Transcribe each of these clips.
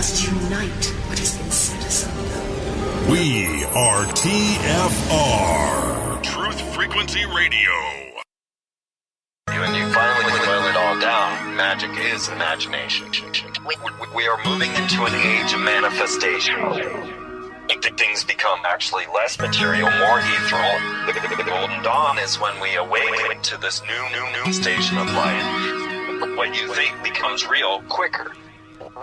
must unite what has been set asunder. We are TFR. Truth Frequency Radio. When you finally boil it all down, magic is imagination. We are moving into an age of manifestation. Things become actually less material, more ethereal. The golden dawn is when we awaken to this new station of life. What you think becomes real quicker.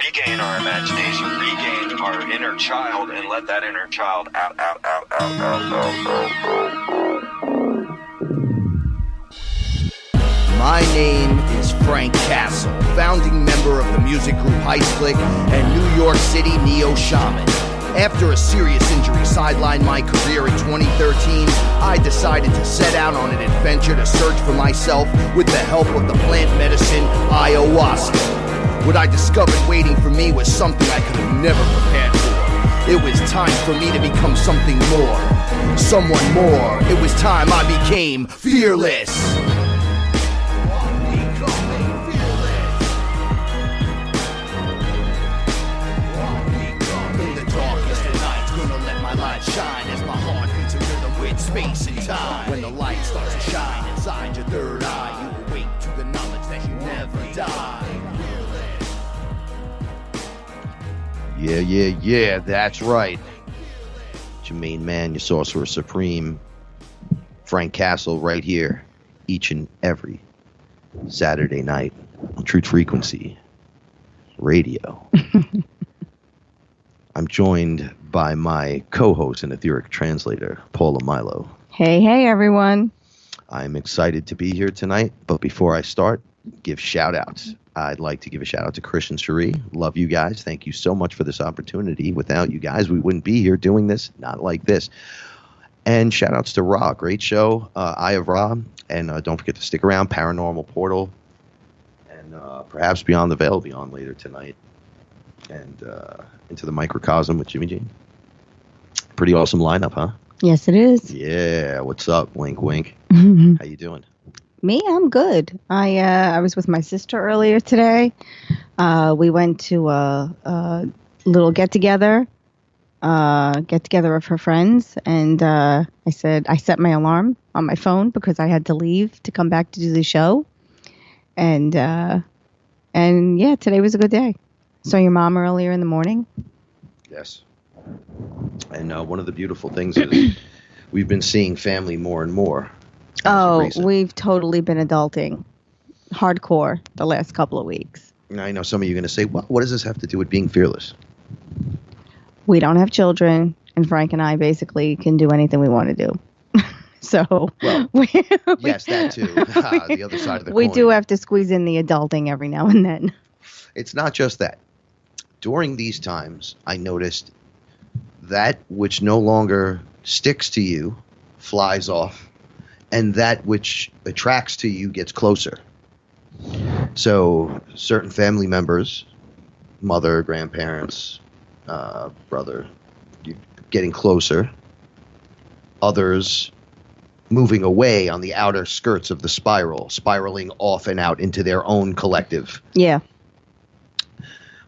Regain our imagination, regain our inner child, and let that inner child out. My name is Frank Castle, founding member of the music group Heist Click and New York City Neo Shaman. After a serious injury sidelined my career in 2013, I decided to set out on an adventure to search for myself with the help of the plant medicine ayahuasca. What I discovered waiting for me was something I could have never prepared for. It was time for me to become something more, someone more. It was time I became fearless. Shine as my heart beats a rhythm with space and time. When the light starts to shine inside your third eye, you awake to the knowledge that you never die. Yeah, that's right. It's your main man, your sorcerer supreme, Frank Castle, right here, each and every Saturday night on Truth Frequency Radio. I'm joined by my co-host and etheric translator, Paula Milo. Hey, everyone. I'm excited to be here tonight, but before I start, give shout-outs. I'd like to give a shout-out to Chris and Cherie. Love you guys. Thank you so much for this opportunity. Without you guys, we wouldn't be here doing this, not like this. And shout-outs to Ra. Great show, Eye of Ra. And don't forget to stick around, Paranormal Portal. And perhaps Beyond the Veil will be on later tonight. And Into the Microcosm with Jimmy G. Pretty awesome lineup, huh? Yes, it is. Yeah. What's up? Wink, wink. How you doing? Me, I'm good. I was with my sister earlier today. We went to a little get-together of her friends. And I set my alarm on my phone because I had to leave to come back to do the show. And yeah, today was a good day. Saw your mom earlier in the morning. Yes. And one of the beautiful things is we've been seeing family more and more. Oh, we've totally been adulting. Hardcore the last couple of weeks. Now, I know some of you are going to say, well, what does this have to do with being fearless? We don't have children, and Frank and I basically can do anything we want to do. So, well, yes, that too. The other side of the coin. We do have to squeeze in the adulting every now and then. It's not just that. During these times, I noticed that which no longer sticks to you flies off, and that which attracts to you gets closer. So certain family members, mother, grandparents, brother, getting closer. Others moving away on the outer skirts of the spiral, spiraling off and out into their own collective. Yeah.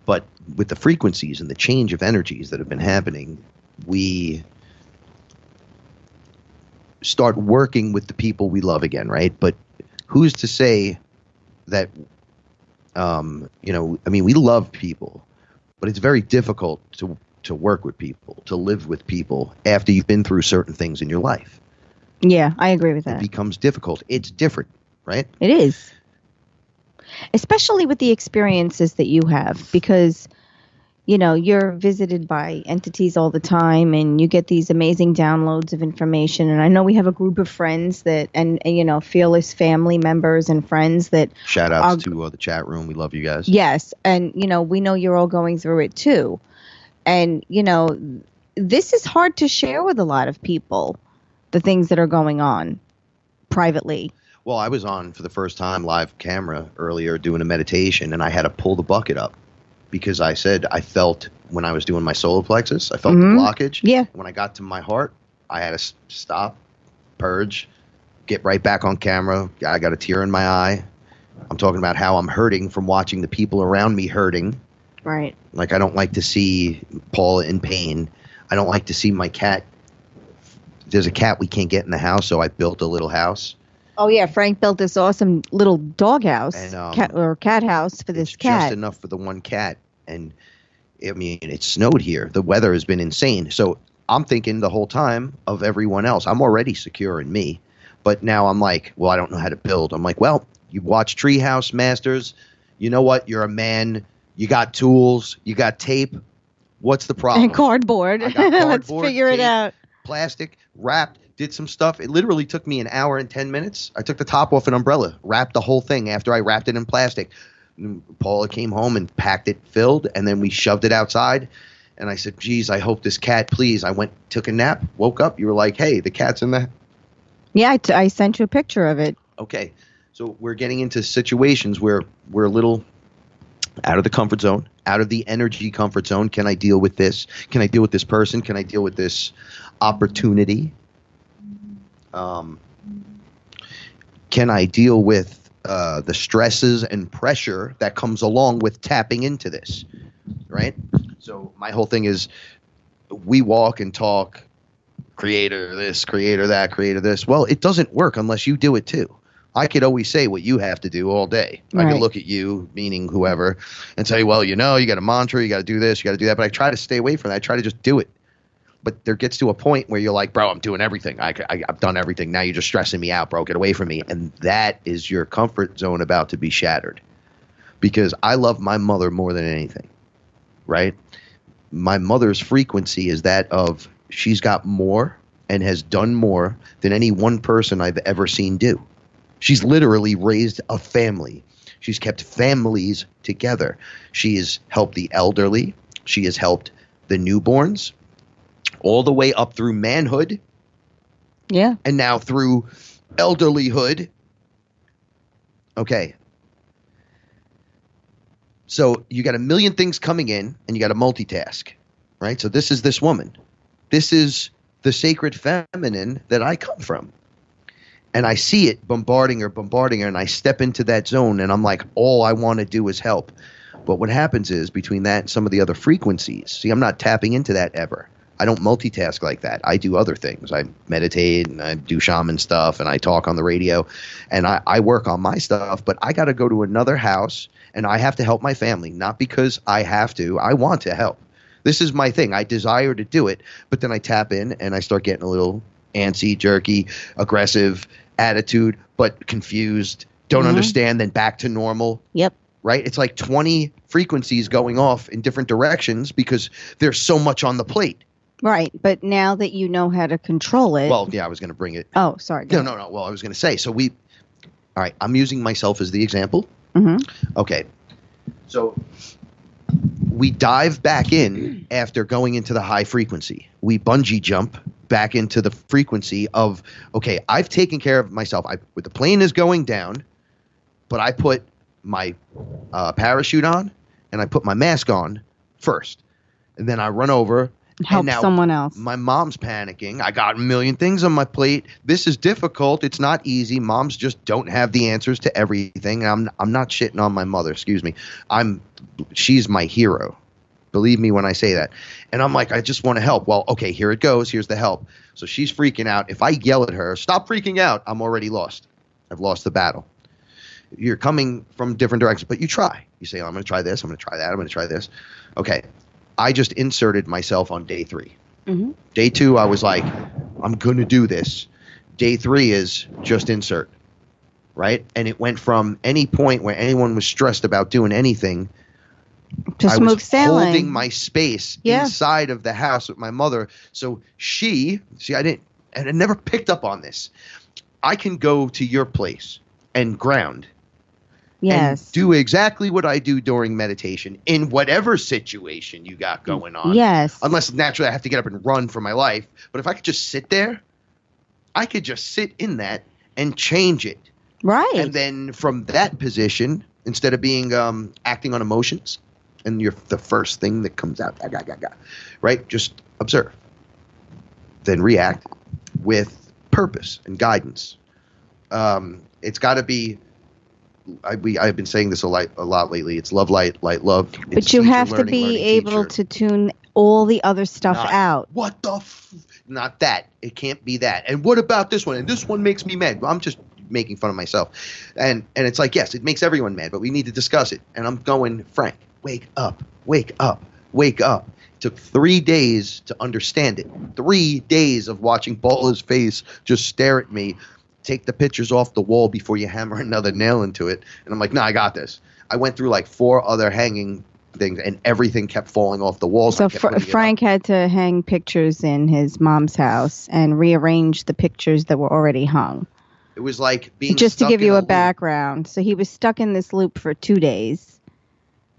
But with the frequencies and the change of energies that have been happening, we start working with the people we love again, right? But who's to say that, we love people, but it's very difficult to work with people, to live with people after you've been through certain things in your life. Yeah, I agree with that. It becomes difficult. It's different, right? It is. Especially with the experiences that you have, because, you're visited by entities all the time and you get these amazing downloads of information. And I know we have a group of friends and fearless family members and friends that shout outs to the chat room. We love you guys. Yes. And, we know you're all going through it too. And, this is hard to share with a lot of people, the things that are going on privately. Well, I was on for the first time live camera earlier doing a meditation, and I had to pull the bucket up because I said I felt when I was doing my solar plexus, I felt the blockage. Yeah. When I got to my heart, I had to stop, purge, get right back on camera. I got a tear in my eye. I'm talking about how I'm hurting from watching the people around me hurting. Right. Like, I don't like to see Paula in pain. I don't like to see my cat. There's a cat we can't get in the house, so I built a little house. Oh yeah, Frank built this awesome little dog house And, cat house for this It's cat. just enough for the one cat. And, I mean, it snowed here. The weather has been insane. So I'm thinking the whole time of everyone else. I'm already secure in me. But now I'm like, well, I don't know how to build. I'm like, well, you watch Treehouse Masters. You know what? You're a man. You got tools. You got tape. What's the problem? And cardboard. I got Let's cardboard, figure it tape, out. Plastic, wrapped, did some stuff. It literally took me an hour and 10 minutes. I took the top off an umbrella, wrapped the whole thing after I wrapped it in plastic. Paula came home and packed it filled, and then we shoved it outside. And I said, geez, I hope this cat, please. I went, took a nap, woke up. You were like, hey, the cat's in the... Yeah, I sent you a picture of it. Okay. So we're getting into situations where we're a little out of the comfort zone, out of the energy comfort zone. Can I deal with this? Can I deal with this person? Can I deal with this opportunity? Can I deal with the stresses and pressure that comes along with tapping into this? Right? So my whole thing is we walk and talk creator this, creator that, creator this. Well, it doesn't work unless you do it too. I could always say what you have to do all day. Right. I could look at you, meaning whoever, and say, well, you know, you got a mantra, you got to do this, you got to do that. But I try to stay away from that. I try to just do it. But there gets to a point where you're like, bro, I'm doing everything. I've done everything. Now you're just stressing me out, bro. Get away from me. And that is your comfort zone about to be shattered. Because I love my mother more than anything, right? My mother's frequency is that of she's got more and has done more than any one person I've ever seen do. She's literally raised a family. She's kept families together. She has helped the elderly. She has helped the newborns all the way up through manhood. Yeah. And now through elderlyhood. Okay. So you got a million things coming in and you got to multitask, right? So this is this woman. This is the sacred feminine that I come from. And I see it bombarding her, and I step into that zone, and I'm like, all I want to do is help. But what happens is, between that and some of the other frequencies, see, I'm not tapping into that ever. I don't multitask like that. I do other things. I meditate, and I do shaman stuff, and I talk on the radio, and I work on my stuff, but I got to go to another house, and I have to help my family, not because I have to. I want to help. This is my thing. I desire to do it, but then I tap in, and I start getting a little antsy, jerky, aggressive attitude, but confused, don't understand, then back to normal. Yep. Right? It's like 20 frequencies going off in different directions because there's so much on the plate. Right. But now that you know how to control it. Well, yeah, I was going to bring it. Oh, sorry. No. Well, I was going to say, all right, I'm using myself as the example. Mm-hmm. Okay. So we dive back in after going into the high frequency. We bungee jump back into the frequency of, okay, I've taken care of myself. With the plane is going down, but I put my parachute on and I put my mask on first. And then I run over. Help someone else. My mom's panicking. I got a million things on my plate. This is difficult. It's not easy. Moms just don't have the answers to everything. I'm not shitting on my mother. Excuse me. She's my hero. Believe me when I say that. And I'm like, I just want to help. Well, okay, here it goes. Here's the help. So she's freaking out. If I yell at her, stop freaking out, I'm already lost. I've lost the battle. You're coming from different directions, but you try. You say, oh, I'm going to try this. I'm going to try that. I'm going to try this. Okay. I just inserted myself on day 3. Mm-hmm. Day 2, I was like, I'm going to do this. Day 3 is just insert. Right? And it went from any point where anyone was stressed about doing anything to smooth sailing. Holding my space inside of the house with my mother. So I never picked up on this. I can go to your place and ground. Yes. And do exactly what I do during meditation in whatever situation you got going on. Yes. Unless naturally I have to get up and run for my life. But if I could just sit there, I could just sit in that and change it. Right. And then from that position, instead of being acting on emotions, and you're the first thing that comes out, right? Just observe. Then react with purpose and guidance. It's got to be I've been saying this a lot lately. It's love, light, love. But you have to be able to tune all the other stuff out. What the not that. It can't be that. And what about this one? And this one makes me mad. I'm just making fun of myself. And it's like, yes, it makes everyone mad, but we need to discuss it. And I'm going, Frank, wake up, wake up, wake up. It took 3 days to understand it. 3 days of watching Paula's face just stare at me, take the pictures off the wall before you hammer another nail into it. And I'm like, no, I got this. I went through like 4 other hanging things, and everything kept falling off the walls. So Frank had to hang pictures in his mom's house and rearrange the pictures that were already hung. It was like being just to stuck give you in a background. So he was stuck in this loop for 2 days,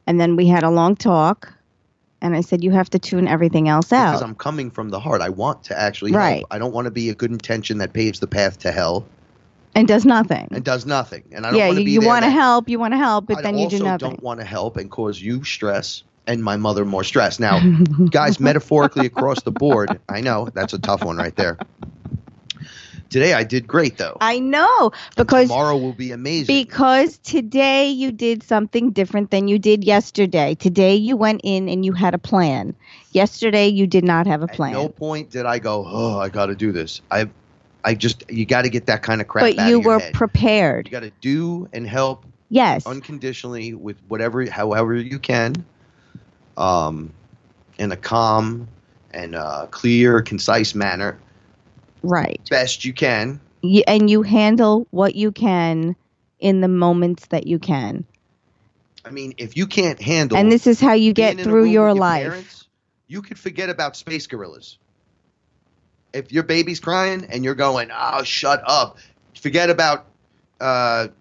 and then we had a long talk, and I said, you have to tune everything else out. Because I'm coming from the heart. I want to actually right. help. I don't want to be a good intention that paves the path to hell. And does nothing. And I don't want to be you want to help, but then you do nothing. I also don't want to help and cause you stress and my mother more stress. Now, guys, metaphorically across the board, I know that's a tough one right there. Today I did great, though. I know, because tomorrow will be amazing. Because today you did something different than you did yesterday. Today you went in and you had a plan. Yesterday you did not have a plan. At no point did I go, oh, I got to do this. You got to get that kind of crap out of your head. But you were head. Prepared. You got to do and help. Yes. Unconditionally with however you can, in a calm and clear, concise manner. Right. Best you can. And you handle what you can in the moments that you can. I mean, if you can't handle. And this is how you get through your life. Parents, you could forget about space gorillas. If your baby's crying and you're going, oh, shut up, forget about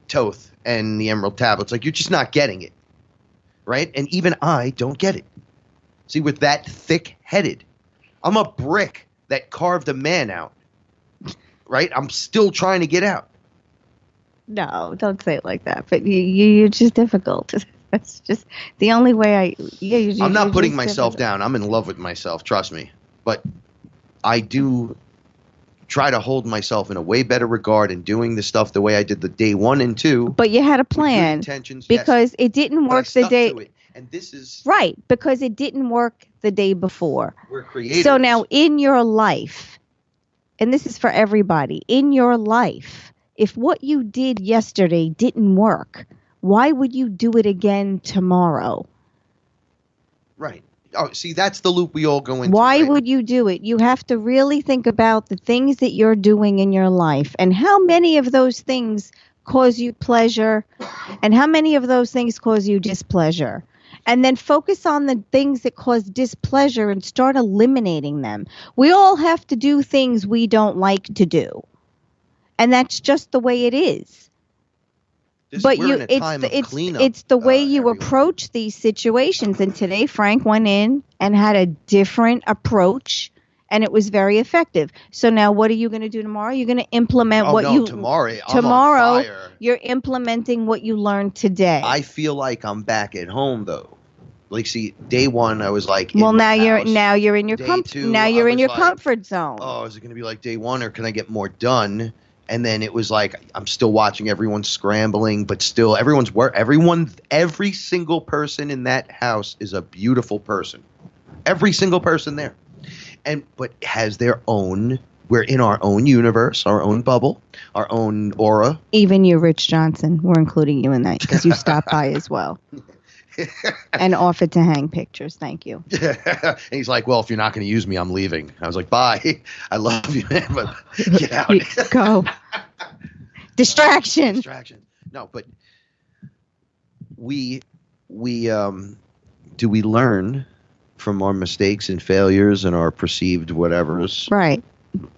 Toth and the Emerald Tablets. Like, you're just not getting it, right? And even I don't get it. See, we're that thick-headed. I'm a brick that carved a man out, right? I'm still trying to get out. No, don't say it like that. But you're just difficult. That's just the only way I'm not putting myself down. I'm in love with myself, trust me. But I do try to hold myself in a way better regard in doing the stuff the way I did the day 1 and 2. But you had a plan intentions, because it didn't work the day. And this is right, because it didn't work the day before. We're creators. So now in your life, and this is for everybody, in your life, if what you did yesterday didn't work, why would you do it again tomorrow? Right. Oh, see, that's the loop we all go into. Why right? would you do it? You have to really think about the things that you're doing in your life and how many of those things cause you pleasure and how many of those things cause you displeasure. And then focus on the things that cause displeasure and start eliminating them. We all have to do things we don't like to do. And that's just the way it is. But it's the way you approach these situations. And today Frank went in and had a different approach, and it was very effective. So now what are you going to do tomorrow? You're going to implement tomorrow you're implementing what you learned today. I feel like I'm back at home though. Like, see, day 1 I was like, well, now you're in your comfort zone. Oh, is it going to be like day 1, or can I get more done? And then it was like, I'm still watching everyone scrambling, but still every single person in that house is a beautiful person. Every single person there. But has their own, we're in our own universe, our own bubble, our own aura. Even you, Rich Johnson, we're including you in that because you stopped by as well. And offered to hang pictures. Thank you. And he's like, well, if you're not going to use me, I'm leaving. I was like, bye. I love you, man, but get out. Go. Distraction. No, but we do we learn from our mistakes and failures and our perceived whatevers? Right.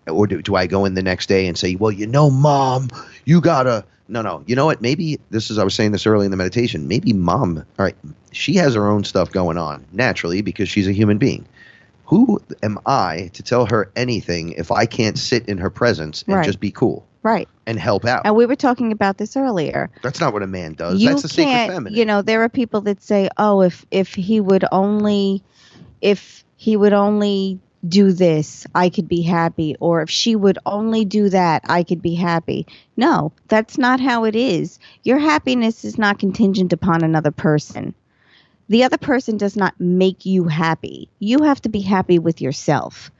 Or do I go in the next day and say, well, Mom, you gotta. No. You know what? Maybe I was saying this early in the meditation. Maybe Mom, all right, she has her own stuff going on naturally because she's a human being. Who am I to tell her anything if I can't sit in her presence and just be cool? Right. And help out. And we were talking about this earlier. That's not what a man does. That's the sacred feminine. There are people that say, oh, if he would only do this, I could be happy. Or if she would only do that, I could be happy. No, that's not how it is. Your happiness is not contingent upon another person. The other person does not make you happy. You have to be happy with yourself.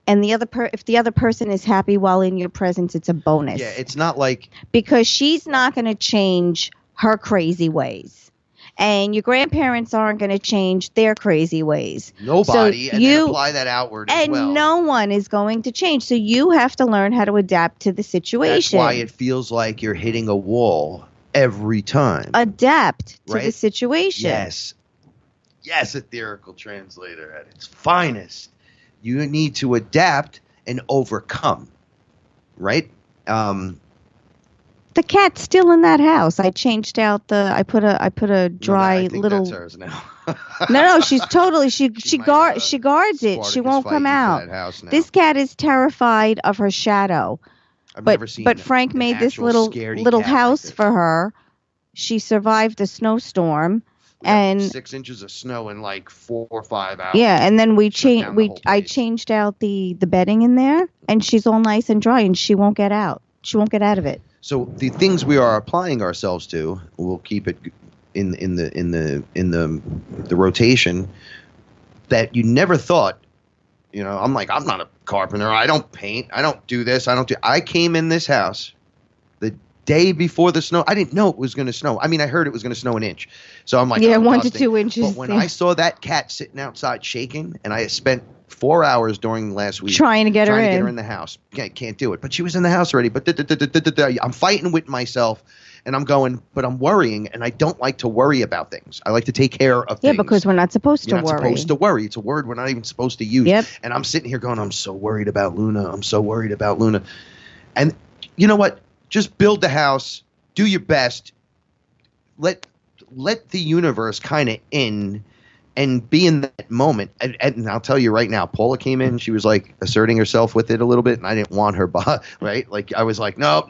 And if the other person is happy while in your presence, it's a bonus. Yeah, it's not like... Because she's not going to change her crazy ways. And your grandparents aren't going to change their crazy ways. Nobody, so and then apply that outward as well. And no one is going to change. So you have to learn how to adapt to the situation. That's why it feels like you're hitting a wall every time. Adapt to the situation. Yes. Yes, etherical translator at its finest. You need to adapt and overcome. Right? The cat's still in that house. I changed out I put a dry I think little. That's hers now. No, she's totally she guards it. She won't come out. This cat is terrified of her shadow. I've never seen but Frank made this little house like for her. She survived the snowstorm. And 6 inches of snow in like 4 or 5 hours. Yeah, and then I changed out the bedding in there, and she's all nice and dry, and she won't get out. She won't get out of it. So the things we are applying ourselves to, we'll keep it in the rotation that you never thought. You know, I'm not a carpenter. I don't paint. I don't do this. I came in this house the day before the snow. I didn't know it was going to snow. I mean, I heard it was going to snow an inch. So I'm like, 1 to 2 inches. But when I saw that cat sitting outside shaking, and I spent 4 hours during last week trying to get her in the house. Can't do it. But she was in the house already. But I'm fighting with myself, and I'm going, but I'm worrying, and I don't like to worry about things. I like to take care of things. Yeah, because we're not supposed to worry. You're not supposed to worry. It's a word we're not even supposed to use. Yep. And I'm sitting here going, I'm so worried about Luna. I'm so worried about Luna. And you know what? Just build the house. Do your best. Let the universe kind of in and be in that moment. And I'll tell you right now, Paula came in, she was like asserting herself with it a little bit, and I didn't want her, right? Like I was like, no,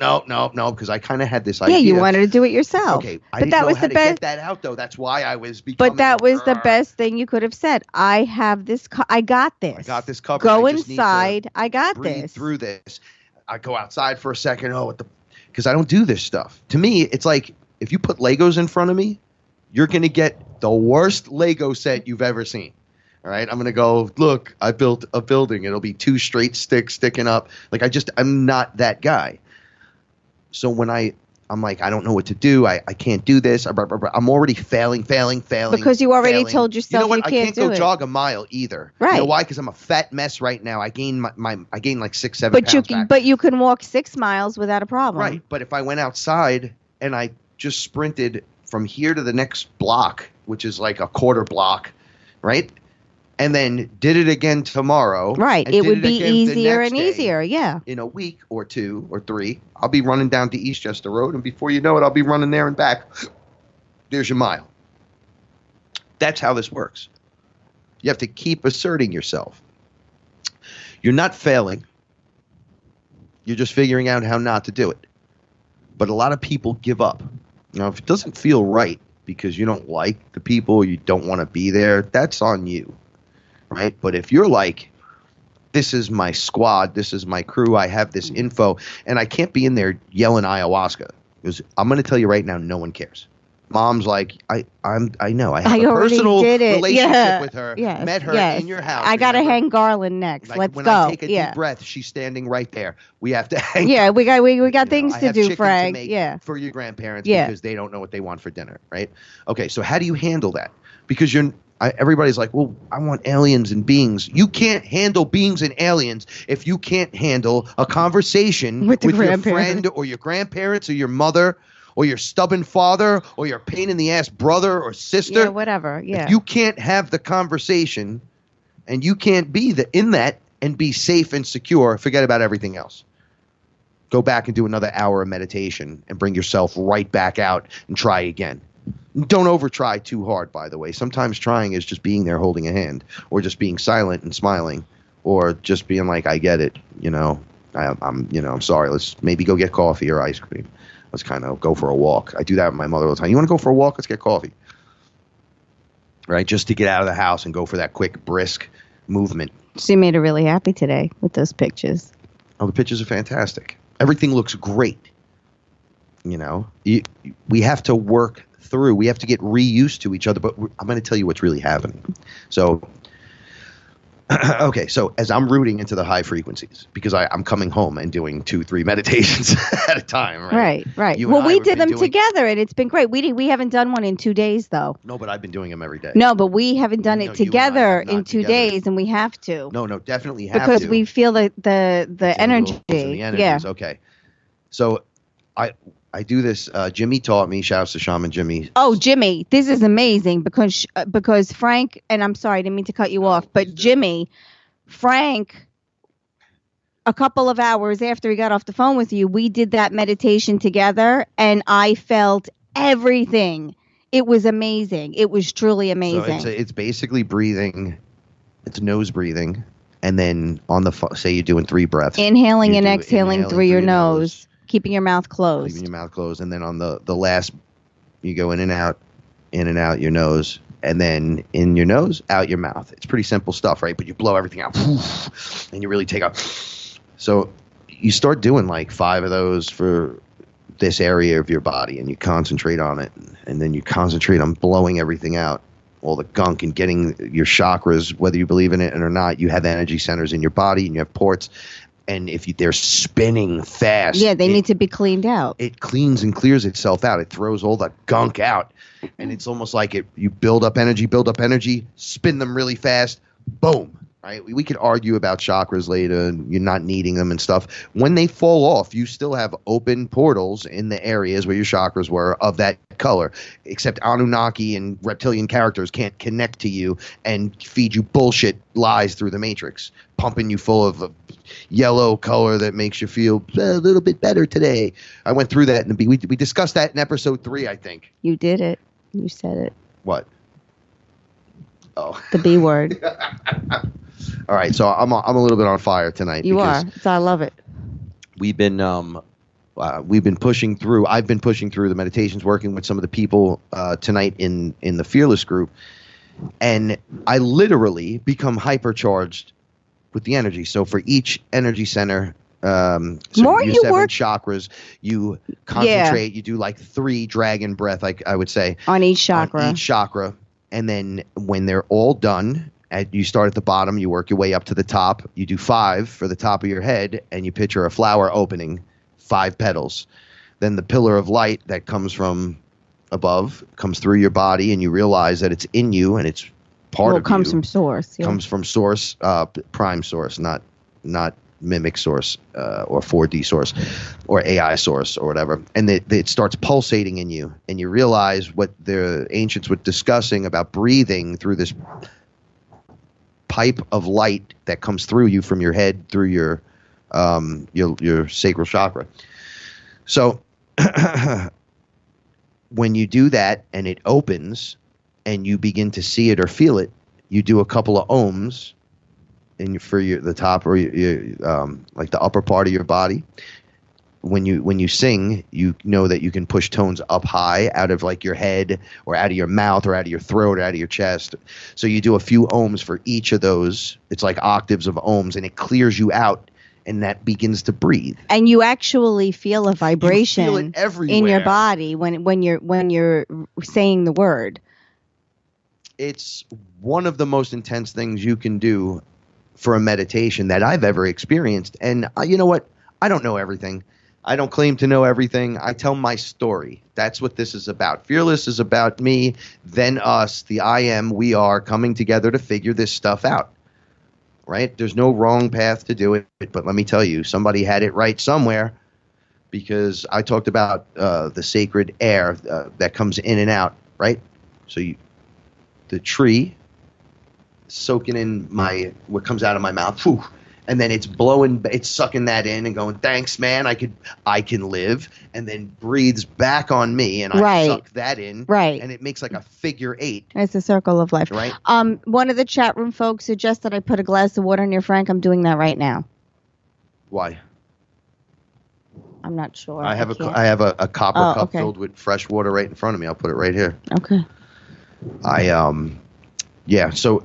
because I kind of had this idea. Yeah, you wanted to do it yourself. Okay, but that was the best. Get that out though. That's why I was becoming. But that was the best thing you could have said. I have this. I got this. I got this covered. Go inside. I got this. Through this. I go outside for a second. Because I don't do this stuff. To me, it's like if you put Legos in front of me, you're going to get the worst Lego set you've ever seen. All right. I'm going to go, look, I built a building. It'll be 2 straight sticks sticking up. Like I'm not that guy. So when I'm like, I don't know what to do. I can't do this. I'm already failing. Because you already told yourself you know what? You can't I can't go jog a mile either. Right. You know why? Because I'm a fat mess right now. I gained like 6-7 pounds back. But you can walk 6 miles without a problem. Right. But if I went outside and I just sprinted from here to the next block, which is like a quarter block, right? And then did it again tomorrow. Right. It would be easier and easier. Yeah. In a week or 2 or 3, I'll be running down to Eastchester Road, and before you know it, I'll be running there and back. There's your mile. That's how this works. You have to keep asserting yourself. You're not failing. You're just figuring out how not to do it. But a lot of people give up. Now, if it doesn't feel right because you don't like the people, you don't want to be there, that's on you, right? But if you're like, this is my squad, this is my crew, I have this info, and I can't be in there yelling ayahuasca, because I'm going to tell you right now, no one cares. Mom's like, I know. I have a personal relationship with her. Yes. Met her in your house. I got to hang garland next. Like Let's when go. I take a deep breath, she's standing right there. We have to hang. Yeah, we got things to do, Frank. For your grandparents because they don't know what they want for dinner, right? Okay, so how do you handle that? Because everybody's like, well, I want aliens and beings. You can't handle beings and aliens if you can't handle a conversation with your friend or your grandparents or your mother or your stubborn father, or your pain-in-the-ass brother or sister. Yeah, whatever, yeah. If you can't have the conversation, and you can't be in that and be safe and secure, forget about everything else. Go back and do another hour of meditation and bring yourself right back out and try again. Don't over-try too hard, by the way. Sometimes trying is just being there holding a hand, or just being silent and smiling, or just being like, I get it, I'm sorry, let's maybe go get coffee or ice cream. Let's kind of go for a walk. I do that with my mother all the time. You want to go for a walk? Let's get coffee. Right? Just to get out of the house and go for that quick, brisk movement. She made her really happy today with those pictures. Oh, the pictures are fantastic. Everything looks great. You know, we have to work through. We have to get reused to each other. But I'm going to tell you what's really happening. So, okay. So as I'm rooting into the high frequencies, because I'm coming home and doing 2-3 meditations at a time. Right. You Well, we have did been them together, and it's been great. We haven't done one in 2 days, though. No, but I've been doing them every day. No, but we haven't done No, it you and I together have not in 2 together. days, and we have to. No, definitely have because to. we feel the energy. The energies. Yeah. Okay. So I do this. Jimmy taught me. Shouts to Shaman Jimmy. Oh, Jimmy, this is amazing because Frank, and I'm sorry, I didn't mean to cut you off, but Frank, a couple of hours after he got off the phone with you, we did that meditation together, and I felt everything. It was amazing. It was truly amazing. So it's basically breathing. It's nose breathing, and then on the say you're doing 3 breaths. Inhaling and exhaling through your nose. Keeping your mouth closed. Keeping your mouth closed, and then on the last, you go in and out your nose, and then in your nose, out your mouth. It's pretty simple stuff, right? But you blow everything out, and you really take out. So you start doing like 5 of those for this area of your body, and you concentrate on it, and then you concentrate on blowing everything out, all the gunk, and getting your chakras, whether you believe in it or not. You have energy centers in your body, and you have ports. And if they're spinning fast, they need to be cleaned out. It cleans and clears itself out. It throws all the gunk out, and it's almost like you build up energy, spin them really fast, boom. Right? We could argue about chakras later, and you're not needing them and stuff. When they fall off, you still have open portals in the areas where your chakras were of that color, except Anunnaki and reptilian characters can't connect to you and feed you bullshit lies through the matrix, pumping you full of yellow color that makes you feel a little bit better today. I went through that, and we discussed that in episode 3, I think. You did it. You said it. What? Oh. The B word. All right, so I'm a little bit on fire tonight. You are. So I love it. We've been pushing through. I've been pushing through the meditations, working with some of the people tonight in the FearLess group, and I literally become hypercharged with the energy. So for each energy center, so More you you 7 work chakras, you concentrate. You do like 3 dragon breath, I would say, on each chakra. And then when they're all done, you start at the bottom, you work your way up to the top. You do 5 for the top of your head, and you picture a flower opening, 5 petals. Then the pillar of light that comes from above comes through your body, and you realize that it's in you, and it's part of you. It comes from source. Yeah. Comes from source, prime source, not mimic source or 4D source or AI source or whatever. And it starts pulsating in you, and you realize what the ancients were discussing about breathing through this pipe of light that comes through you from your head through your sacral chakra. So when you do that and it opens and you begin to see it or feel it, you do a couple of ohms for the top or like the upper part of your body. When you sing, you know that you can push tones up high out of like your head or out of your mouth or out of your throat or out of your chest. So you do a few ohms for each of those. It's like octaves of ohms, and it clears you out, and that begins to breathe. And you actually feel a vibration feel it everywhere in your body when you're saying the word. It's one of the most intense things you can do for a meditation that I've ever experienced. And you know what? I don't know everything. I don't claim to know everything. I tell my story. That's what this is about. FearLess is about me, then us, the I am, we are coming together to figure this stuff out. Right? There's no wrong path to do it, but let me tell you, somebody had it right somewhere, because I talked about the sacred air that comes in and out, right? So the tree soaking in what comes out of my mouth, whew, and then it's sucking that in and going, thanks, man, I can live, and then breathes back on me, and I suck that in, and it makes like a figure 8. It's a circle of life. Right. One of the chat room folks suggested I put a glass of water near Frank. I'm doing that right now. Why? I'm not sure. I have a copper cup filled with fresh water right in front of me. I'll put it right here. Okay. So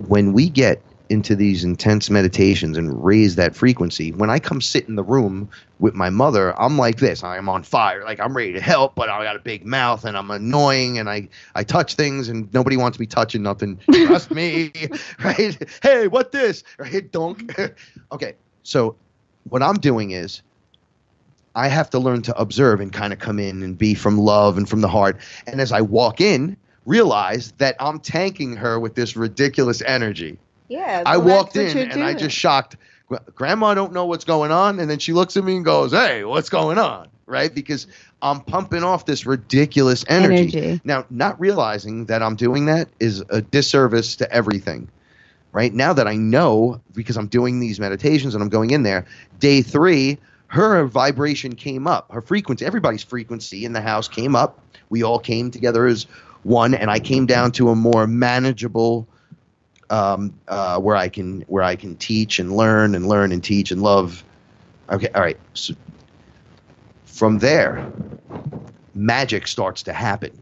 when we get into these intense meditations and raise that frequency, when I come sit in the room with my mother, I'm like this. I'm on fire. Like, I'm ready to help, but I got a big mouth and I'm annoying and I touch things and nobody wants me touching nothing. Trust me, right? Hey, what this? Right? Donk. Okay, so what I'm doing is I have to learn to observe and kind of come in and be from love and from the heart. And as I walk in, realize that I'm tanking her with this ridiculous energy. Yeah, I walked in and I just shocked. Grandma don't know what's going on, and then she looks at me and goes, "Hey, what's going on?" Right? Because I'm pumping off this ridiculous energy. Now, not realizing that I'm doing that is a disservice to everything. Right? Now that I know, because I'm doing these meditations and I'm going in there, day 3, her vibration came up. Her frequency, everybody's frequency in the house came up. We all came together as one, and I came down to a more manageable where I can teach and learn and teach and love. Okay, all right. So from there, magic starts to happen.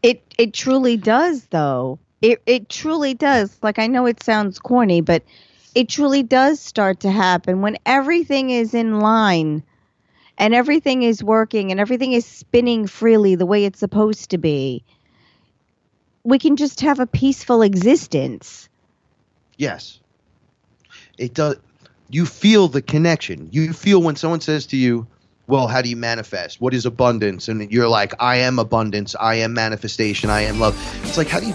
It truly does, though. It truly does. Like, I know it sounds corny, but it truly does start to happen when everything is in line and everything is working and everything is spinning freely the way it's supposed to be. We can just have a peaceful existence. Yes. It does. You feel the connection. You feel when someone says to you, well, how do you manifest? What is abundance? And you're like, I am abundance. I am manifestation. I am love. It's like, how do you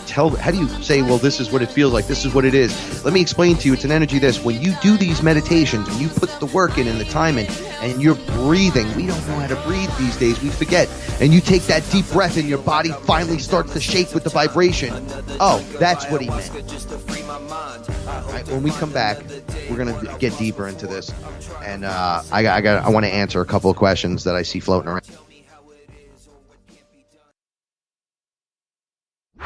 say, well, this is what it feels like. This is what it is. Let me explain to you. It's an energy this. When you do these meditations and you put the work in and the time in and you're breathing, we don't know how to breathe these days. We forget. And you take that deep breath and your body finally starts to shake with the vibration. Oh, that's what he meant. All right, when we come back, we're going to get deeper into this. And I want to answer a couple of questions that I see floating around.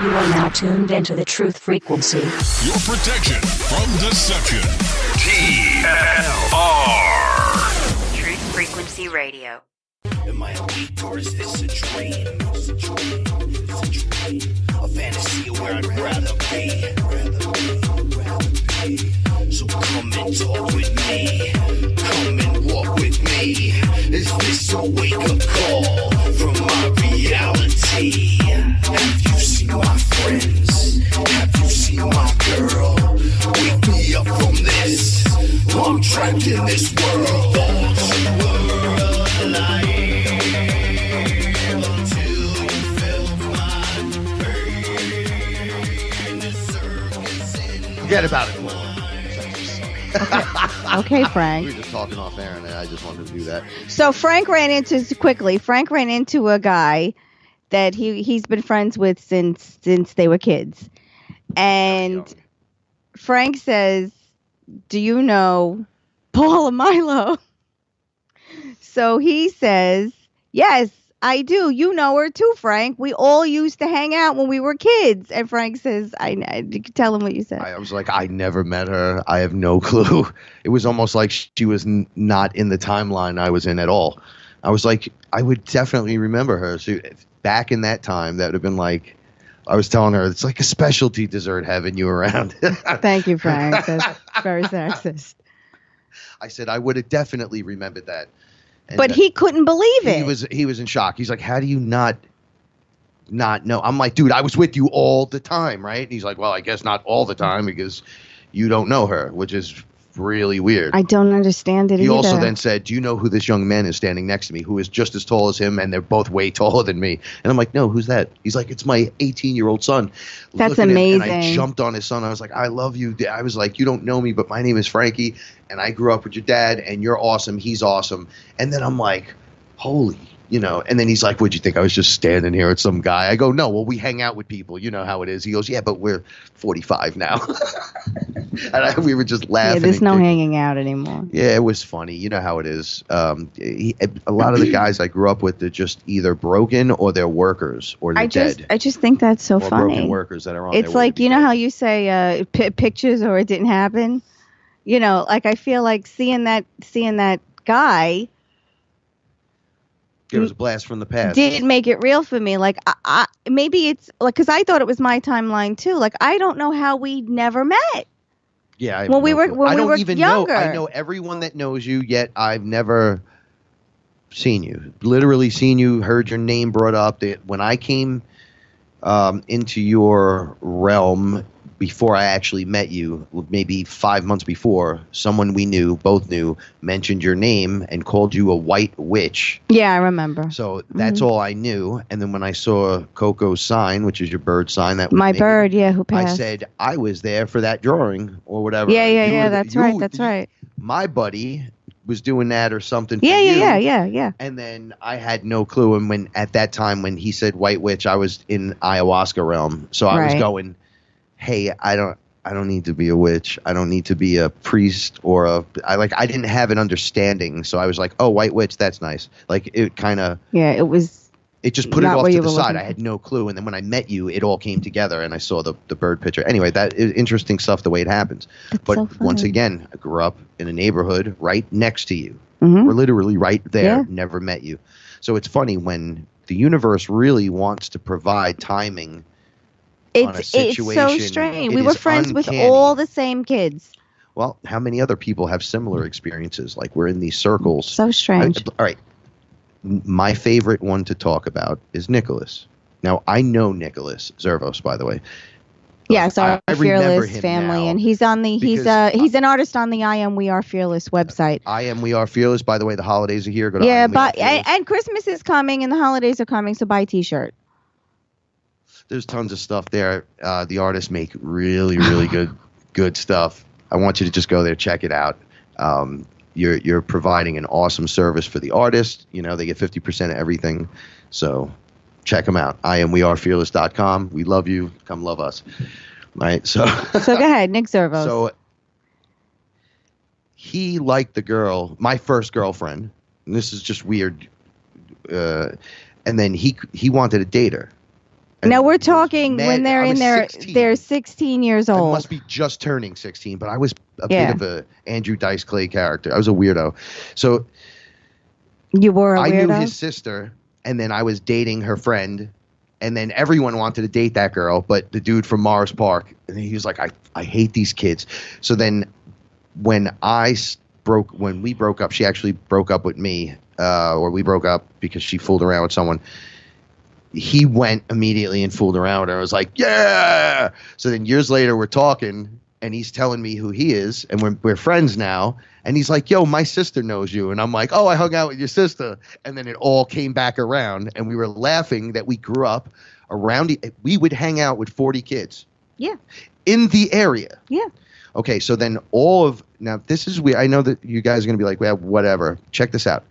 You are now tuned into the truth frequency. Your protection from deception. TLR. Truth Frequency Radio. Am I awake or is this a dream? A fantasy where I'd rather be. So come and talk with me. Come and walk with me. Is this a wake-up call from my reality? Have you seen my friends? Have you seen my girl? Wake me up from this. I'm trapped in this world. Thought you were alive until you felt my pain. The circus in Forget about it. Okay, Frank. We were just talking off air, and I just wanted to do that. So Frank ran into a guy that he's been friends with since they were kids. And Frank says, do you know Paula Milo? So he says, yes, I do. You know her too, Frank. We all used to hang out when we were kids. And Frank says, you can tell him what you said. I was like, I never met her. I have no clue. It was almost like she was not in the timeline I was in at all. I was like, I would definitely remember her. So back in that time, that would have been like, I was telling her, it's like a specialty dessert having you around. Thank you, Frank. That's very sexist. I said, I would have definitely remembered that. And but he couldn't believe it. He was in shock. He's like, how do you not know? I'm like, dude, I was with you all the time, right? And he's like, well, I guess not all the time because you don't know her, which is really weird. I don't understand it either. He also then said, do you know who this young man is standing next to me, who is just as tall as him, and they're both way taller than me? And I'm like, no, who's that? He's like, it's my 18-year-old son. That's amazing. And I jumped on his son. I was like, I love you. I was like, you don't know me, but my name is Frankie, and I grew up with your dad, and you're awesome. He's awesome. And then I'm like, holy, and then he's like, what'd you think? I was just standing here with some guy. I go, no, well, we hang out with people. You know how it is. He goes, yeah, but we're 45 now. And we were just laughing. Yeah, there's no hanging out anymore. Yeah, it was funny. You know how it is. A lot of the guys I grew up with, they're just either broken or they're workers or they're dead. I just think that's so or funny. Broken workers that are on. It's like, you know how you say pictures or it didn't happen? Like I feel like seeing that guy There was a blast from the past. didn't make it real for me. Like, maybe it's like, because I thought it was my timeline too. Like, I don't know how we never met. Yeah, When we were younger. I know everyone that knows you, yet I've never seen you. Literally seen you, heard your name brought up. When I came into your realm before I actually met you, maybe 5 months before, someone we both knew, mentioned your name and called you a white witch. Yeah, I remember. So that's all I knew. And then when I saw Coco's sign, which is your bird sign, that was My me, bird, yeah, who I passed. said I was there for that drawing or whatever. Yeah, that's right. My buddy was doing that or something. Yeah. And then I had no clue. And when at that time when he said white witch, I was in ayahuasca realm. So I was going, hey, I don't need to be a witch. I don't need to be a priest or I didn't have an understanding. So I was like, oh, white witch, that's nice. Like it kind of. Yeah, it was. It just put it off to the side. I had no clue. And then when I met you, it all came together and I saw the bird picture. Anyway, that is interesting stuff, the way it happens. But once again, I grew up in a neighborhood right next to you. We're literally right there. Never met you. So it's funny when the universe really wants to provide timing on a situation. It's so strange. We were friends with all the same kids. Well, how many other people have similar experiences? Like we're in these circles. So strange. All right. My favorite one to talk about is Nicholas. Now, I know Nicholas Zervos, by the way. Yes, our I remember FearLess him family, now and he's an artist on the I Am We Are Fearless website. I Am We Are Fearless. By the way, the holidays are here. Go to and Christmas is coming, and the holidays are coming, so buy a T-shirt. There's tons of stuff there. The artists make really, really good stuff. I want you to just go there, check it out. You're providing an awesome service for the artist. You know, they get 50% of everything. So check them out. IamWeAreFearless.com. We love you. Come love us. Right. So go ahead, Nick Zervos. So he liked the girl, my first girlfriend. And this is just weird. And then he wanted to date her. And now we're talking when they're 16 years old. I must be just turning 16, but I was a bit of a Andrew Dice Clay character. I was a weirdo. So you were a weirdo? I knew his sister, and then I was dating her friend, and then everyone wanted to date that girl, but the dude from Morris Park, and he was like, I hate these kids. So then when we broke up, she actually broke up with me, or we broke up because she fooled around with someone. He went immediately and fooled around with her. I was like, yeah. So then years later, we're talking, and he's telling me who he is, and we're friends now. And he's like, yo, my sister knows you. And I'm like, oh, I hung out with your sister. And then it all came back around, and we were laughing that we grew up around. We would hang out with 40 kids. Yeah. In the area. Yeah. Okay, so then now this is weird. I know that you guys are going to be like, well, whatever. Check this out.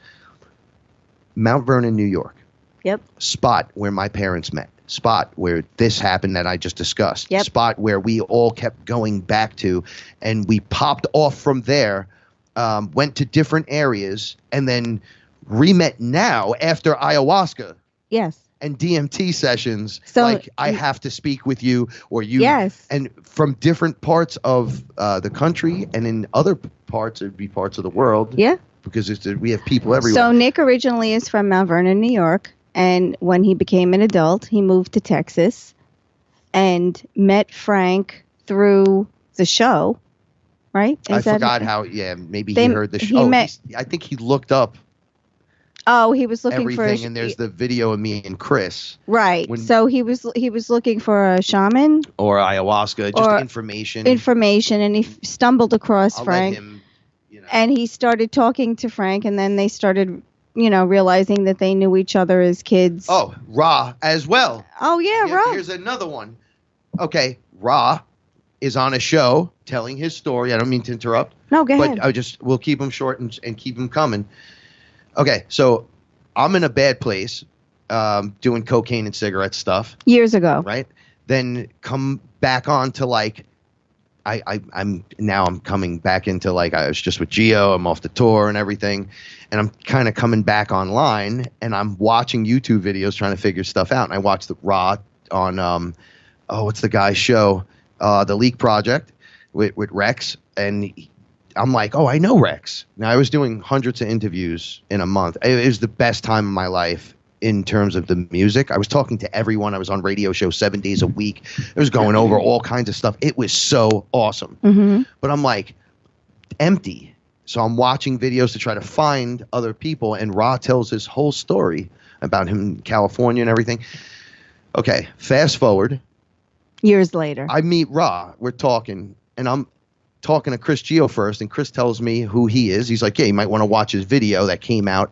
Mount Vernon, New York. Yep. Spot where my parents met. Spot where this happened that I just discussed. Yep. Spot where we all kept going back to, and we popped off from there, went to different areas, and then re-met now after ayahuasca. Yes. And DMT sessions. So, like, I have to speak with you, or you. Yes. And from different parts of the country, and in other parts, it'd be parts of the world. Yeah. Because we have people everywhere. So Nick originally is from Mount Vernon, New York. And when he became an adult, he moved to Texas and met Frank through the show, right? I forgot how, maybe he heard the show. I think he looked up he was looking everything, for and there's the video of me and Chris. Right. So he was looking for a shaman. Or ayahuasca, just information. Information, and he stumbled across I'll Frank. Let him, And he started talking to Frank, and then they started realizing that they knew each other as kids. Oh, Ra as well. Oh, yeah, Ra. Here's another one. Okay, Ra is on a show telling his story. I don't mean to interrupt. No, go ahead. But we'll keep them short and keep them coming. Okay, so I'm in a bad place doing cocaine and cigarette stuff. Years ago. Right? Then come back on to like, I'm coming back into like I was just with Gio. I'm off the tour and everything, and I'm kind of coming back online, and I'm watching YouTube videos trying to figure stuff out. And I watched the Raw on what's the guy's show, The Leak Project with Rex, and I'm like, oh, I know Rex. Now, I was doing hundreds of interviews in a month. It was the best time of my life in terms of the music. I was talking to everyone. I was on radio shows 7 days a week. I was going over all kinds of stuff. It was so awesome. Mm-hmm. But I'm like empty. So I'm watching videos to try to find other people. And Ra tells his whole story about him in California and everything. Okay, fast forward. Years later. I meet Ra. We're talking. And I'm talking to Chris Geo first. And Chris tells me who he is. He's like, yeah, you might want to watch his video that came out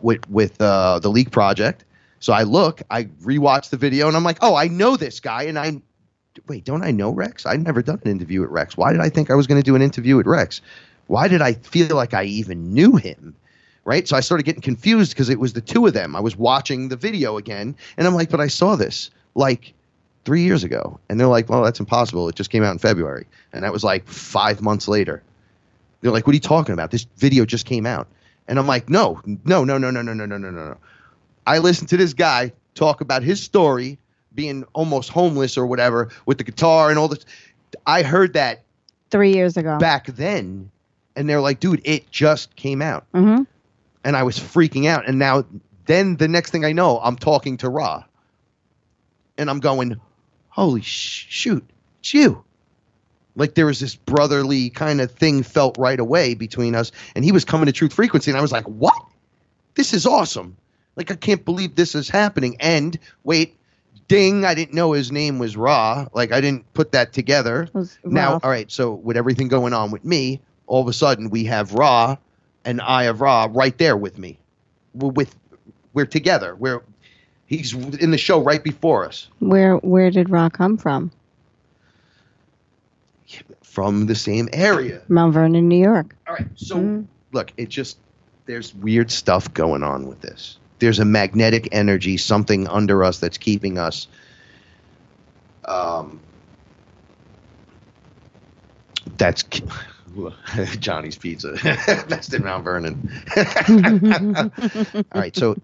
with the Leak Project. So I rewatch the video, and I'm like, oh, I know this guy. And don't I know Rex? I'd never done an interview with Rex. Why did I think I was going to do an interview with Rex? Why did I feel like I even knew him? Right? So I started getting confused because it was the two of them. I was watching the video again, and I'm like, but I saw this like 3 years ago. And they're like, well, that's impossible. It just came out in February. And that was like 5 months later. They're like, what are you talking about? This video just came out. And I'm like, no. I listened to this guy talk about his story being almost homeless or whatever with the guitar and all this. I heard that 3 years ago. Back then. And they're like, dude, it just came out. Mm-hmm. And I was freaking out. And then the next thing I know, I'm talking to Ra. And I'm going, holy shoot, it's you. Like there was this brotherly kind of thing felt right away between us. And he was coming to Truth Frequency. And I was like, what? This is awesome. Like, I can't believe this is happening. And wait, ding, I didn't know his name was Ra. Like, I didn't put that together. Now, all right, so with everything going on with me, all of a sudden we have Ra and I have Ra right there with me. We're together. He's in the show right before us. Where did Ra come from? From the same area. Mount Vernon, New York. All right, so look, there's weird stuff going on with this. There's a magnetic energy, something under us that's keeping us that's Johnny's Pizza. That's in Mount Vernon. All right, so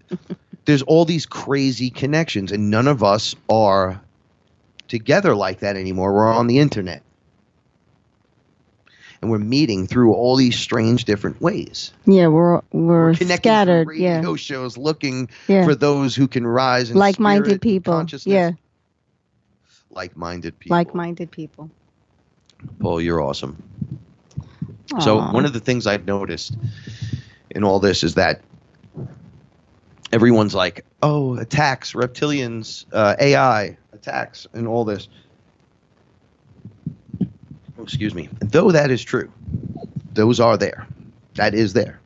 there's all these crazy connections, and none of us are together like that anymore. We're on the internet. And we're meeting through all these strange different ways. Yeah, we're scattered. Radio shows looking for those who can rise in like-minded people. Consciousness. Yeah, like-minded people. Like-minded people. Paul, you're awesome. Aww. So one of the things I've noticed in all this is that everyone's like, "Oh, attacks, reptilians, AI attacks, and all this." Excuse me. Though that is true, those are there. That is there.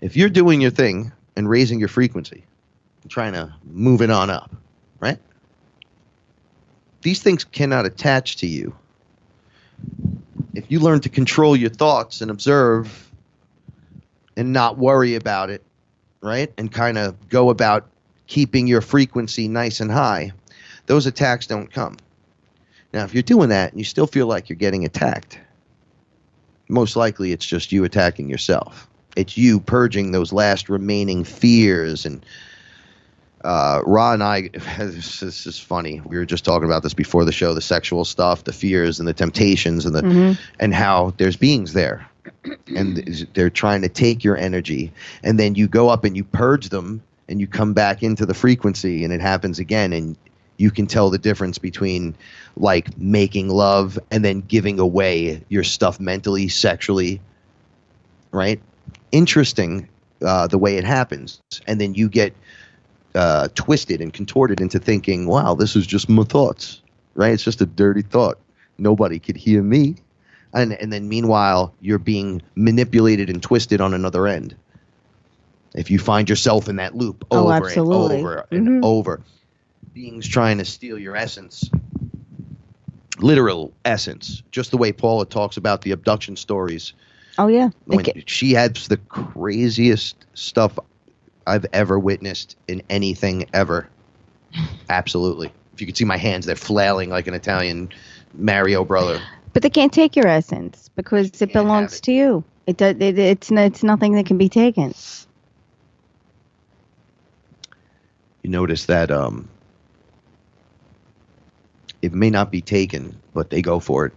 If you're doing your thing and raising your frequency, trying to move it on up, right? These things cannot attach to you. If you learn to control your thoughts and observe and not worry about it, right? And kind of go about keeping your frequency nice and high, those attacks don't come. Now, if you're doing that and you still feel like you're getting attacked, most likely it's just you attacking yourself. It's you purging those last remaining fears. And Ra and I, this is funny. We were just talking about this before the show, the sexual stuff, the fears and the temptations and how there's beings there. And they're trying to take your energy. And then you go up and you purge them and you come back into the frequency and it happens again. And you can tell the difference between like making love and then giving away your stuff mentally, sexually, right? Interesting the way it happens. And then you get twisted and contorted into thinking, wow, this is just my thoughts, right? It's just a dirty thought. Nobody could hear me. And then meanwhile, you're being manipulated and twisted on another end. If you find yourself in that loop over and over and over. Beings trying to steal your essence, literal essence, just the way Paula talks about the abduction stories. Oh yeah, She has the craziest stuff I've ever witnessed in anything ever. Absolutely. If you could see my hands, they're flailing like an Italian Mario brother. But they can't take your essence because it belongs to you. It's nothing that can be taken. You notice that it may not be taken, but they go for it.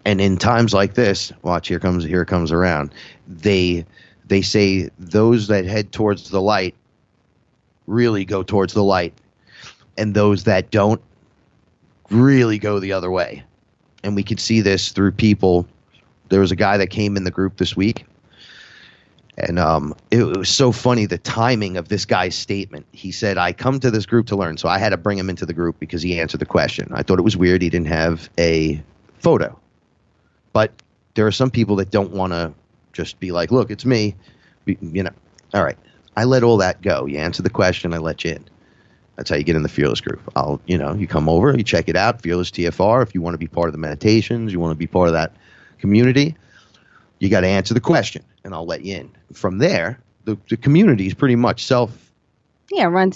And in times like this, watch, here it comes around. They say those that head towards the light really go towards the light, and those that don't really go the other way. And we could see this through people. There was a guy that came in the group this week, and it was so funny, the timing of this guy's statement. He said, I come to this group to learn. So I had to bring him into the group because he answered the question. I thought it was weird he didn't have a photo. But there are some people that don't want to just be like, look, it's me. You know, all right. I let all that go. You answer the question, I let you in. That's how you get in the Fearless group. You come over, you check it out, Fearless TFR. If you want to be part of the meditations, you want to be part of that community, you got to answer the question, and I'll let you in. From there, the community is pretty much runs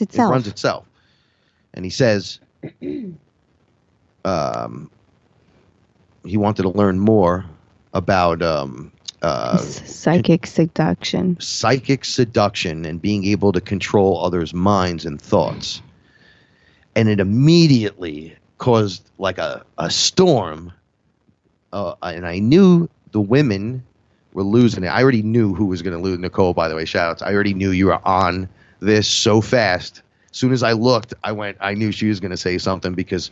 itself. It runs itself. And he says he wanted to learn more about psychic seduction. Psychic seduction and being able to control others' minds and thoughts. And it immediately caused like a storm. And I knew the women were losing it. I already knew who was going to lose. Nicole, by the way, shout outs. I already knew you were on this so fast. As soon as I looked, I knew she was going to say something because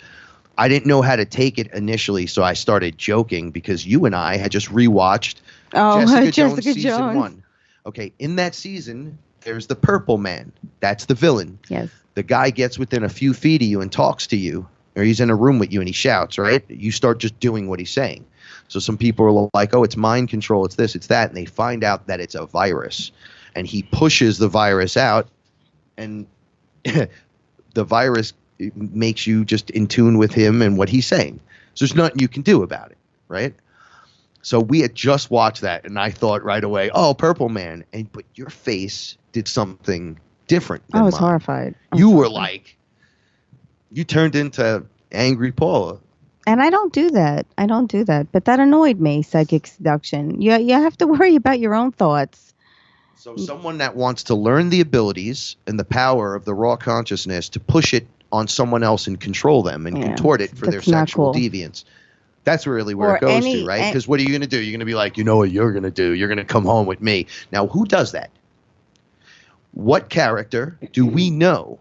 I didn't know how to take it initially. So I started joking because you and I had just rewatched Jessica Jones season 1. Okay, in that season, there's the purple man. That's the villain. Yes. The guy gets within a few feet of you and talks to you, or he's in a room with you and he shouts, right? You start just doing what he's saying. So some people are like, oh, it's mind control, it's this, it's that, and they find out that it's a virus. And he pushes the virus out, and the virus makes you just in tune with him and what he's saying. So there's nothing you can do about it, right? So we had just watched that, and I thought right away, oh, Purple Man. But your face did something different than I was mine. horrified. You were like, you turned into angry Paula. And I don't do that. But that annoyed me, psychic seduction. You have to worry about your own thoughts. So someone that wants to learn the abilities and the power of the raw consciousness to push it on someone else and control them and contort it for their sexual deviance. That's really where it goes to, right? Because what are you going to do? You're going to be like, you know what you're going to do? You're going to come home with me. Now, who does that? What character do we know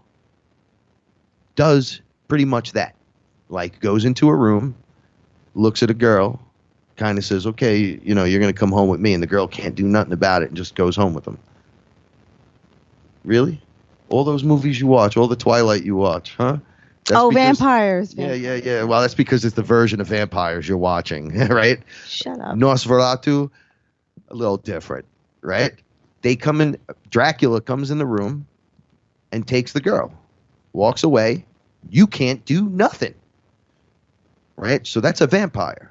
does pretty much that? Like, goes into a room, looks at a girl, kind of says, okay, you're going to come home with me, and the girl can't do nothing about it and just goes home with them. Really? All those movies you watch, all the Twilight you watch, huh? Vampires. Yeah. Well, that's because it's the version of vampires you're watching, right? Shut up. Nosferatu, a little different, right? They come in, Dracula comes in the room and takes the girl, walks away. You can't do nothing, right? So that's a vampire.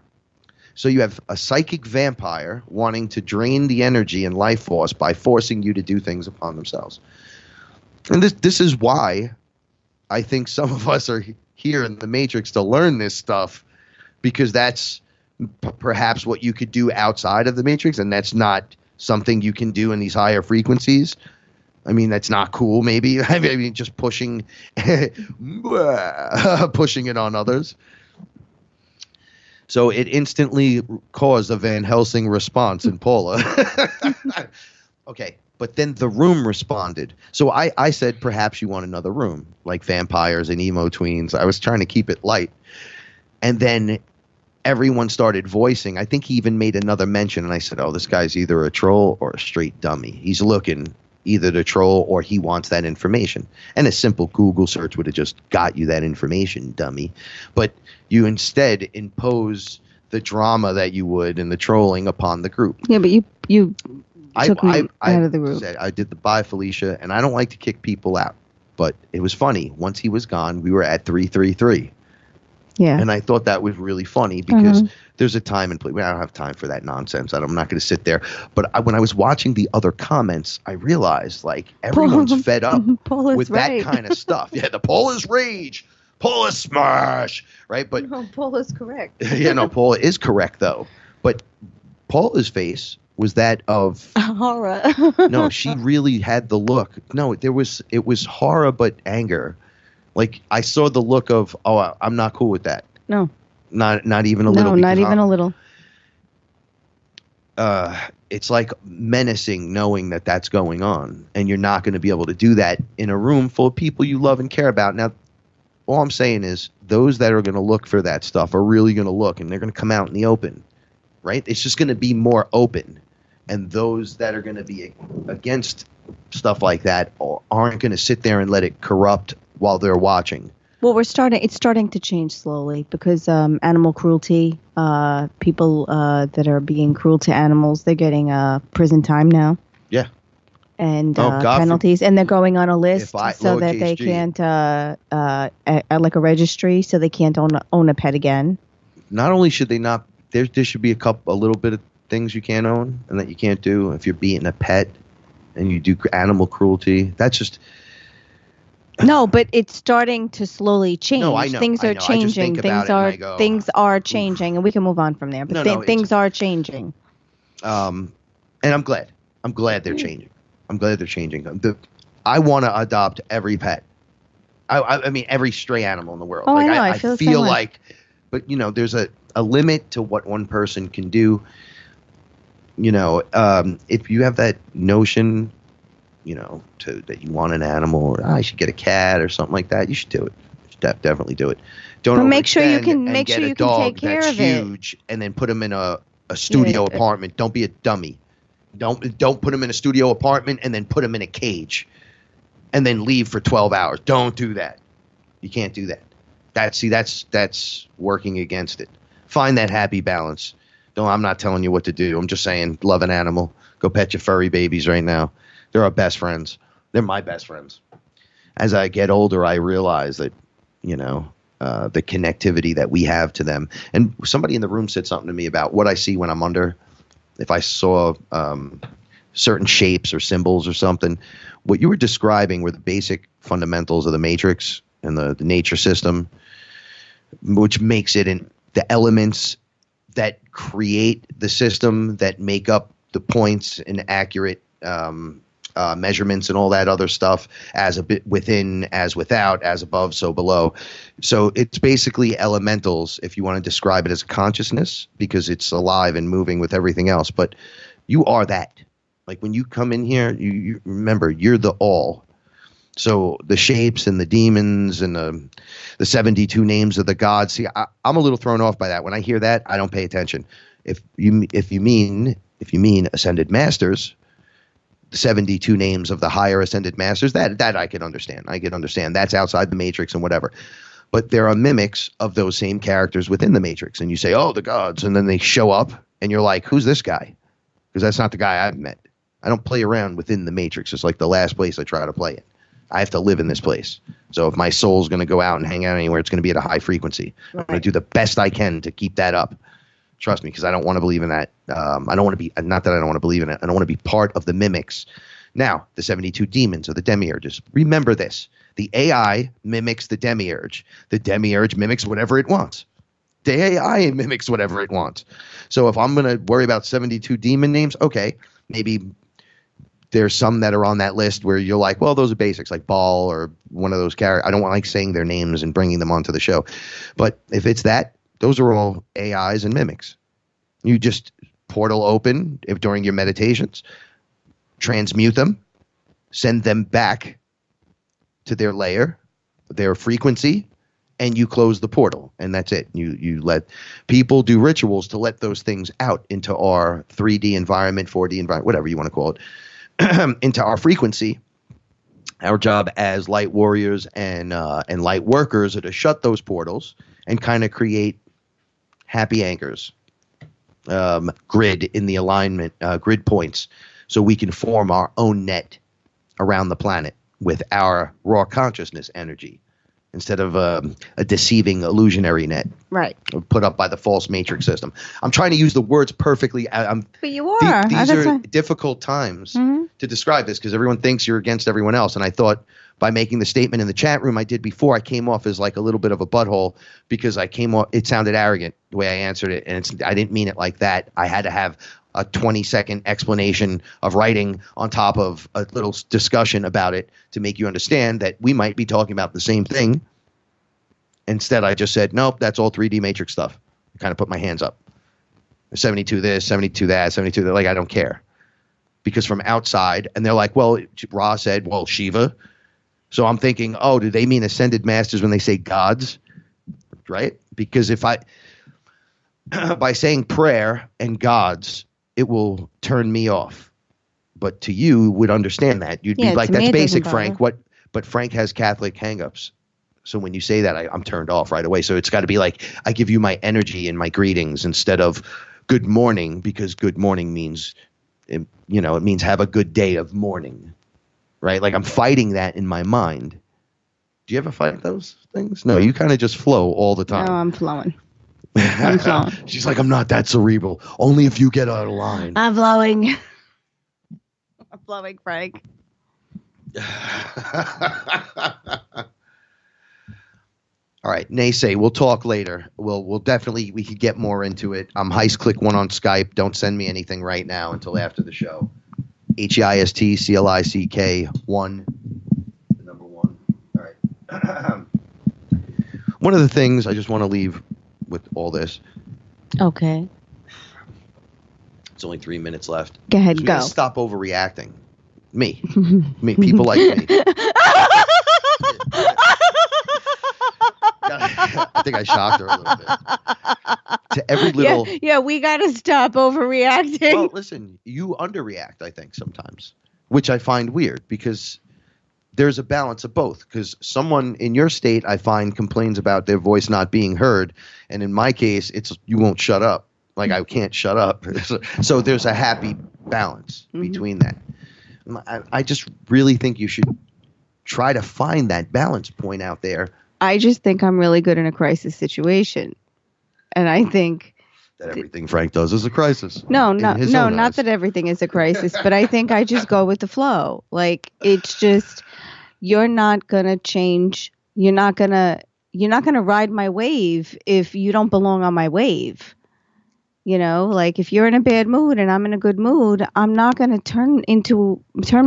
So you have a psychic vampire wanting to drain the energy and life force by forcing you to do things upon themselves. And this is why I think some of us are here in the Matrix to learn this stuff, because that's perhaps what you could do outside of the Matrix, and that's not something you can do in these higher frequencies. I mean, that's not cool, maybe. I mean, just pushing pushing it on others. So it instantly caused a Van Helsing response in Paula. Okay. But then the room responded. So I said, perhaps you want another room, like vampires and emo tweens. I was trying to keep it light. And then everyone started voicing. I think he even made another mention. And I said, oh, this guy's either a troll or a straight dummy. He's looking either to troll or he wants that information. And a simple Google search would have just got you that information, dummy. But you instead impose the drama that you would and the trolling upon the group. Yeah, but you took me out of the group. I did the bye, Felicia, and I don't like to kick people out. But it was funny. Once he was gone, we were at 333. Yeah. And I thought that was really funny because there's a time and place. I don't have time for that nonsense. I'm not going to sit there. But when I was watching the otother comments, I realized, like, everyone's fed up with that kind of stuff. Yeah, the Paula's rage. Paula's smash. Right? But no, Paula's correct. Yeah, no, Paula is correct, though. But Paula's face was that of horror. No, she really had the look. No, it was horror, but anger. Like, I saw the look of, oh, I'm not cool with that. No. Not even a little. No, not even a little. it's like menacing knowing that that's going on, and you're not going to be able to do that in a room full of people you love and care about. Now, all I'm saying is those that are going to look for that stuff are really going to look, and they're going to come out in the open, right? It's just going to be more open. And those that are going to be against stuff like that aren't going to sit there and let it corrupt while they're watching. Well, it's starting to change slowly because animal cruelty, people that are being cruel to animals, they're getting prison time now. Yeah. And penalties, and they're going on a list so that they can't, like a registry, so they can't own a pet again. Not only should they not, there should be a little bit of things you can't own and that you can't do if you're beating a pet and you do animal cruelty. That's just... No, but it's starting to slowly change. No, I know. Things are changing. Things are changing, and we can move on from there. But things are changing. And I'm glad. I'm glad they're changing. I want to adopt every pet. I mean, every stray animal in the world. Oh, like, I know. I feel like, but there's a limit to what one person can do. If you have that notion, that you want an animal, or I should get a cat or something like that, you should do it. You should definitely do it. Don't make sure you can dog take care that's of it. huge and then put him in a studio apartment. Don't be a dummy. Don't put him in a studio apartment and then put him in a cage and then leave for 12 hours. Don't do that. You can't do that. That's working against it. Find that happy balance. I'm not telling you what to do. I'm just saying, love an animal. Go pet your furry babies right now. They're our best friends. They're my best friends. As I get older, I realize that, the connectivity that we have to them. And somebody in the room said something to me about what I see when I'm under. If I saw certain shapes or symbols or something, what you were describing were the basic fundamentals of the matrix and the nature system, which makes it in the elements that create the system, that make up the points and accurate measurements and all that other stuff, as a bit within, as without, as above, so below. So it's basically elementals, if you want to describe it as consciousness, because it's alive and moving with everything else. But you are that. Like when you come in here, you remember you're the all. So the shapes and the demons and the 72 names of the gods. See, I'm a little thrown off by that. When I hear that, I don't pay attention. If you mean ascended masters, the 72 names of the higher ascended masters, that I can understand. I can understand. That's outside the matrix and whatever. But there are mimics of those same characters within the matrix. And you say, oh, the gods. And then they show up and you're like, who's this guy? Because that's not the guy I've met. I don't play around within the matrix. It's like the last place I try to play it. I have to live in this place. So if my soul's going to go out and hang out anywhere, it's going to be at a high frequency. Right. I'm going to do the best I can to keep that up. Trust me, because I don't want to believe in that. I don't want to be, not that I don't want to believe in it. I don't want to be part of the mimics. Now, the 72 demons or the demiurges. Remember this. The AI mimics the demiurge. The demiurge mimics whatever it wants. The AI mimics whatever it wants. So if I'm going to worry about 72 demon names, okay, maybe there's some that are on that list where you're like, well, those are basics, like Baal or one of those characters. I don't like saying their names and bringing them onto the show. But if it's that, those are all AIs and mimics. You just portal open during your meditations, transmute them, send them back to their layer, their frequency, and you close the portal. And that's it. You let people do rituals to let those things out into our 3D environment, 4D environment, whatever you want to call it. Into our frequency. Our job as light warriors and light workers are to shut those portals and kind of create happy anchors, grid in the alignment, grid points, so we can form our own net around the planet with our raw consciousness energy instead of a deceiving illusionary net, right, put up by the false matrix system. I'm trying to use the words perfectly. But you are. These are difficult times to describe this because everyone thinks you're against everyone else. And I thought by making the statement in the chat room I did before, I came off as like a little bit of a butthole because it sounded arrogant the way I answered it. And I didn't mean it like that. I had to have a 20-second explanation of writing on top of a little discussion about it to make you understand that we might be talking about the same thing. Instead, I just said, nope, that's all 3D matrix stuff. I kind of put my hands up. 72 this, 72 that, 72 that. Like, I don't care. Because from outside, and they're like, well, Ra said, well, Shiva. So I'm thinking, oh, do they mean ascended masters when they say gods? Right? Because if by saying prayer and gods, it will turn me off. But to you would understand that. You'd be like, that's basic, Frank. But Frank has Catholic hangups. So when you say that, I'm turned off right away. So it's got to be like, I give you my energy and my greetings instead of good morning, because good morning means, it means have a good day of mourning, right? Like I'm fighting that in my mind. Do you ever fight those things? No, you kind of just flow all the time. No, I'm flowing. I'm flowing. She's like, I'm not that cerebral. Only if you get out of line. I'm flowing. I'm flowing, Frank. All right, Naysay, we'll talk later. We'll definitely, we could get more into it. I'm HeistClick1 on Skype. Don't send me anything right now until after the show. HeistClick1, the number 1. All right. One of the things I just want to leave with all this. Okay. It's only 3 minutes left. Go ahead, so go. Stop overreacting. Me, people like me. I think I shocked her a little bit. To every little. Yeah, we got to stop overreacting. Well, listen, you underreact, I think, sometimes, which I find weird because there's a balance of both. Because someone in your state, I find, complains about their voice not being heard. And in my case, it's you won't shut up. Like, I can't shut up. So there's a happy balance between that. I just really think you should try to find that balance point out there. I just think I'm really good in a crisis situation. And I think that everything Frank does is a crisis. No, not that everything is a crisis, but I think I just go with the flow. Like, it's just, you're not going to change. You're not going to ride my wave if you don't belong on my wave. Like if you're in a bad mood and I'm in a good mood, I'm not going to turn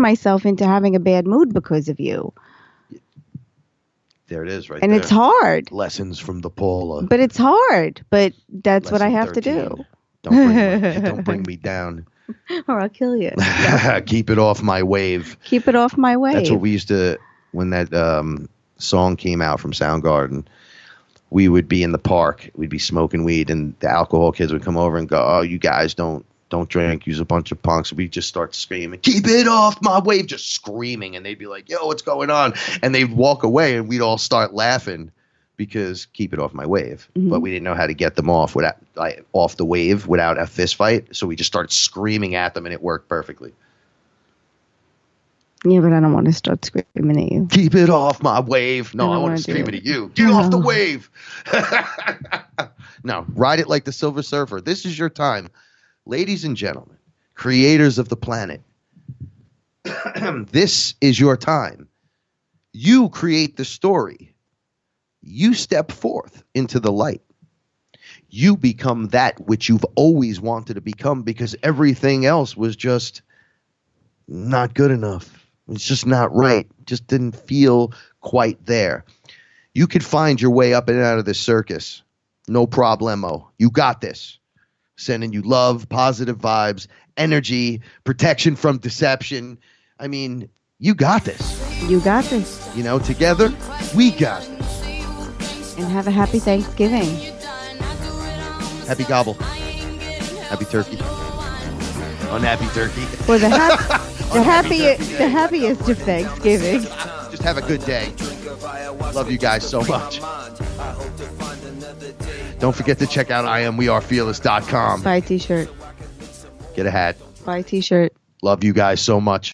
myself into having a bad mood because of you. There it is, right and there. It's hard. Lessons from the Paula. But it's hard. But that's what I have 13. To do. Don't bring me down. Or I'll kill you. Keep it off my wave. Keep it off my wave. That's what we used to, when that song came out from Soundgarden, we would be in the park. We'd be smoking weed, and the alcohol kids would come over and go, oh, you guys don't drink. You're a bunch of punks. We'd just start screaming, keep it off my wave, just screaming. And they'd be like, yo, what's going on? And they'd walk away, and we'd all start laughing because keep it off my wave. Mm-hmm. But we didn't know how to get them off off the wave without a fist fight. So we just started screaming at them, and it worked perfectly. Yeah, but I don't want to start screaming at you. Keep it off my wave. No, I want to scream it at you. Get off the wave. No, ride it like the Silver Surfer. This is your time. Ladies and gentlemen, creators of the planet, this is your time. You create the story. You step forth into the light. You become that which you've always wanted to become because everything else was just not good enough. It's just not right. Just didn't feel quite there. You could find your way up and out of this circus. No problemo. You got this. Sending you love, positive vibes, energy, protection from deception. I mean, you got this. You got this. Together, we got this. And have a happy Thanksgiving. Happy gobble. Happy turkey. Unhappy turkey. For the happiest of Thanksgiving. Just have a good day. Love you guys so much. Don't forget to check out IamWeAreFearless.com. Buy a t-shirt. Get a hat. Buy a t-shirt. Love you guys so much.